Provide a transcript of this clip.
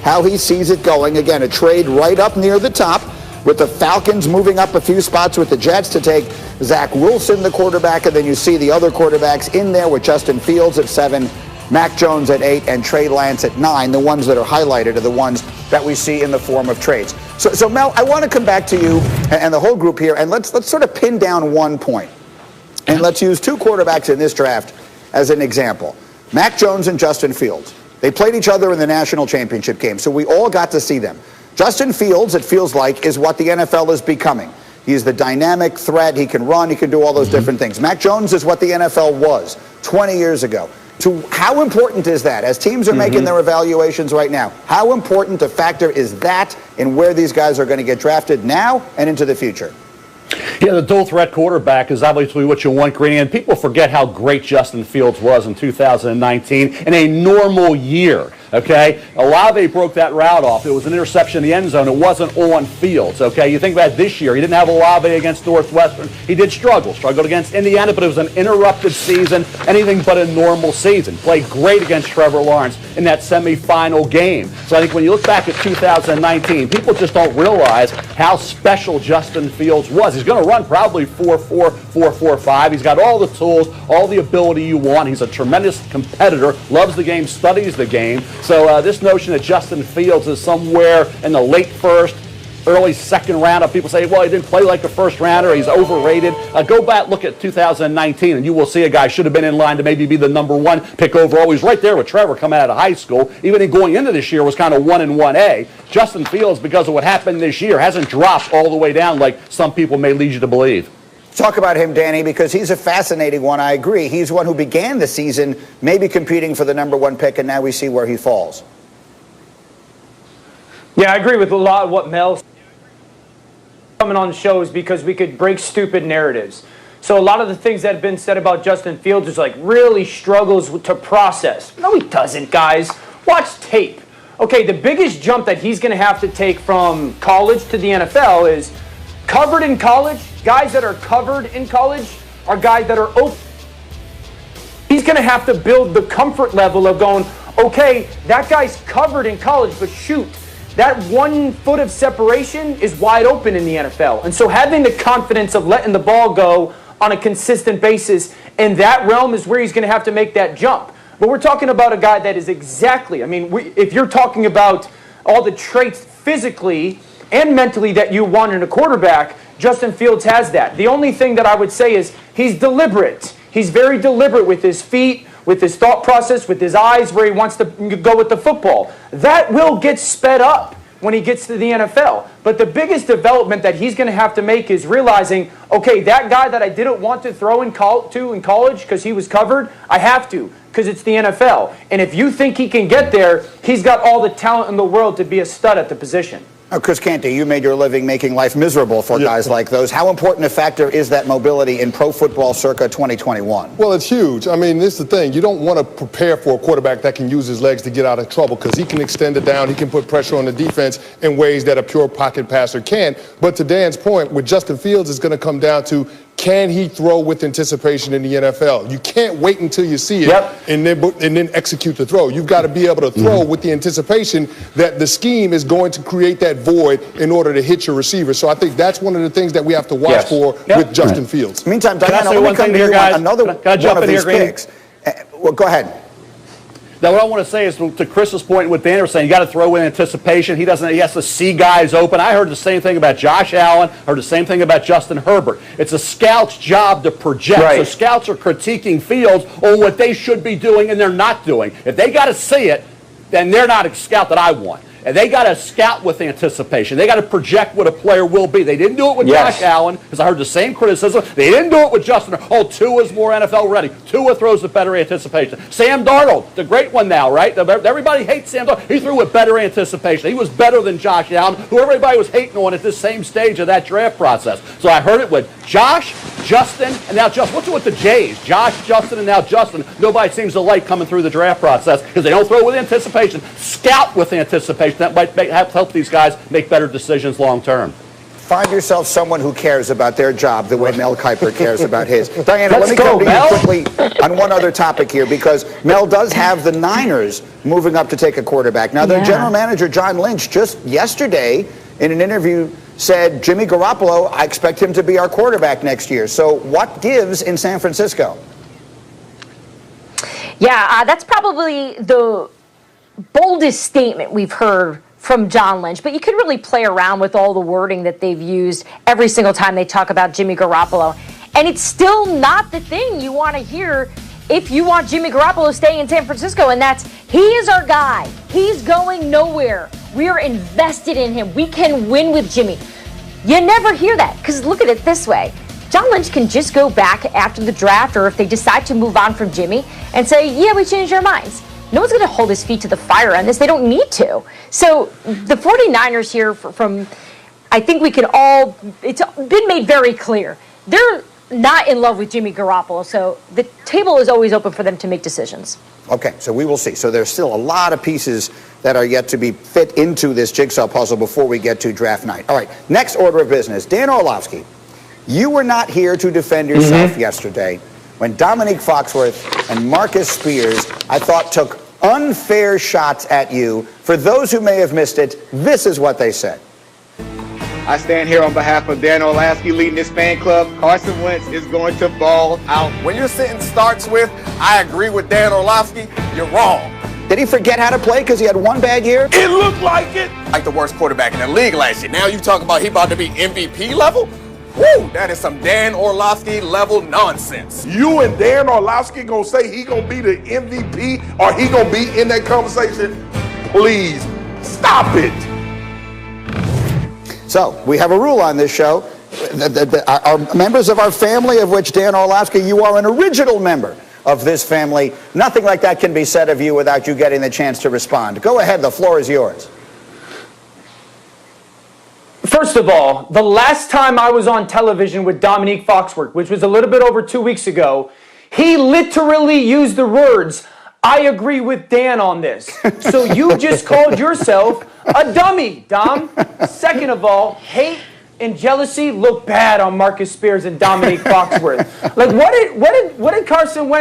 how he sees it going. Again, a trade right up near the top, with the Falcons moving up a few spots with the Jets to take Zach Wilson, the quarterback, and then you see the other quarterbacks in there with Justin Fields at 7, Mac Jones at 8, and Trey Lance at 9. The ones that are highlighted are the ones that we see in the form of trades. So Mel, I want to come back to you and the whole group here, and let's sort of pin down one point. And let's use 2 quarterbacks in this draft as an example. Mac Jones and Justin Fields. They played each other in the national championship game, so we all got to see them. Justin Fields, it feels like, is what the NFL is becoming. He's the dynamic threat. He can run. He can do all those different things. Mac Jones is what the NFL was 20 years ago. How important is that? As teams are making their evaluations right now, how important a factor is that in where these guys are going to get drafted now and into the future? Yeah, the dual threat quarterback is obviously what you want, Greeny, and people forget how great Justin Fields was in 2019 in a normal year. Okay, Olave broke that route off. It was an interception in the end zone. It wasn't on Fields. Okay, you think about this year. He didn't have Olave against Northwestern. He did struggled against Indiana, but it was an interrupted season, anything but a normal season. Played great against Trevor Lawrence in that semifinal game. So I think when you look back at 2019, people just don't realize how special Justin Fields was. He's going to run probably 4.4, 4.45. He's got all the tools, all the ability you want. He's a tremendous competitor, loves the game, studies the game. So this notion that Justin Fields is somewhere in the late first, early second round, of people say, well, he didn't play like a first rounder, he's overrated. Go back, look at 2019, and you will see a guy should have been in line to maybe be the number 1 pick overall. He's right there with Trevor coming out of high school. Even going into this year was kind of 1 and 1A. Justin Fields, because of what happened this year, hasn't dropped all the way down like some people may lead you to believe. Talk about him, Danny, because he's a fascinating one. I agree. He's one who began the season maybe competing for the number 1 pick, and now we see where he falls. Yeah, I agree with a lot of what Mel coming on shows because we could break stupid narratives. So a lot of the things that have been said about Justin Fields is like really struggles to process. No, he doesn't, guys. Watch tape. Okay, the biggest jump that he's going to have to take from college to the NFL is covered in college. Guys that are covered in college are guys that are open. He's going to have to build the comfort level of going, okay, that guy's covered in college, but shoot, that 1 foot of separation is wide open in the NFL. And so having the confidence of letting the ball go on a consistent basis in that realm is where he's going to have to make that jump. But we're talking about a guy that is exactly, if you're talking about all the traits physically and mentally that you want in a quarterback, Justin Fields has that. The only thing that I would say is he's deliberate. He's very deliberate with his feet, with his thought process, with his eyes, where he wants to go with the football. That will get sped up when he gets to the NFL. But the biggest development that he's going to have to make is realizing, okay, that guy that I didn't want to throw in college because he was covered, I have to because it's the NFL. And if you think he can get there, he's got all the talent in the world to be a stud at the position. Chris Canty, you made your living making life miserable for guys like those. How important a factor is that mobility in pro football circa 2021? Well, it's huge. This is the thing. You don't want to prepare for a quarterback that can use his legs to get out of trouble because he can extend it down. He can put pressure on the defense in ways that a pure pocket passer can't. But to Dan's point, with Justin Fields, it's going to come down to, can he throw with anticipation in the NFL? You can't wait until you see it and then execute the throw. You've got to be able to throw with the anticipation that the scheme is going to create that void in order to hit your receiver. So I think that's one of the things that we have to watch for with Justin Fields. Meantime, Diana, let me come to you on another one of these picks. Well, go ahead. Now, what I want to say is, to Chris's point, what Dan was saying, you got to throw in anticipation. He has to see guys open. I heard the same thing about Josh Allen. Heard the same thing about Justin Herbert. It's a scout's job to project. Right. So scouts are critiquing Fields on what they should be doing and they're not doing. If they got to see it, then they're not a scout that I want. And they got to scout with anticipation. They got to project what a player will be. They didn't do it with Josh Allen, because I heard the same criticism. They didn't do it with Justin. Oh, Tua's more NFL ready. Tua throws with better anticipation. Sam Darnold, the great one now, right? Everybody hates Sam Darnold. He threw with better anticipation. He was better than Josh Allen, who everybody was hating on at this same stage of that draft process. So I heard it with Josh, Justin, and now Justin. What's it with the J's? Josh, Justin, and now Justin. Nobody seems to like coming through the draft process because they don't throw with anticipation. Scout with anticipation. That might help these guys make better decisions long term. find yourself someone who cares about their job the way Mel Kiper cares about his. Diana, let me Let's come go, to Mel. you quickly on one other topic here, because Mel does have the Niners moving up to take a quarterback. Now, their general manager, John Lynch, just yesterday in an interview said, Jimmy Garoppolo, I expect him to be our quarterback next year. So what gives in San Francisco? Yeah, that's probably the boldest statement we've heard from John Lynch, but you could really play around with all the wording that they've used every single time they talk about Jimmy Garoppolo. And it's still not the thing you want to hear if you want Jimmy Garoppolo staying in San Francisco, and that's, he is our guy. He's going nowhere. We are invested in him. We can win with Jimmy. You never hear that, because look at it this way. John Lynch can just go back after the draft, or if they decide to move on from Jimmy, and say, yeah, we changed our minds. No one's going to hold his feet to the fire on this. They don't need to. So the 49ers here from I think we can all, it's been made very clear. They're not in love with Jimmy Garoppolo, so the table is always open for them to make decisions. Okay, so we will see. So there's still a lot of pieces that are yet to be fit into this jigsaw puzzle before we get to draft night. All right, next order of business. Dan Orlovsky, you were not here to defend yourself yesterday when Dominique Foxworth and Marcus Spears, I thought, took unfair shots at you. For those who may have missed it, this is what they said. I stand here on behalf of Dan Orlovsky leading this fan club. Carson Wentz is going to ball out. When your sentence starts with, I agree with Dan Orlovsky, you're wrong. Did he forget how to play because he had one bad year? It looked like it. Like the worst quarterback in the league last year. Now you talk about he about to be MVP level? Woo, that is some Dan Orlovsky level nonsense. You and Dan Orlovsky gonna say he gonna be the MVP or he gonna be in that conversation? Please, stop it. So, we have a rule on this show. Our members of our family, of which Dan Orlovsky, you are an original member of this family. Nothing like that can be said of you without you getting the chance to respond. Go ahead, the floor is yours. First of all, the last time I was on television with Dominique Foxworth, which was a little bit over 2 weeks ago, he literally used the words, I agree with Dan on this. So you just called yourself a dummy, Dom. Second of all, hate and jealousy look bad on Marcus Spears and Dominique Foxworth. Like, what did Carson Wentz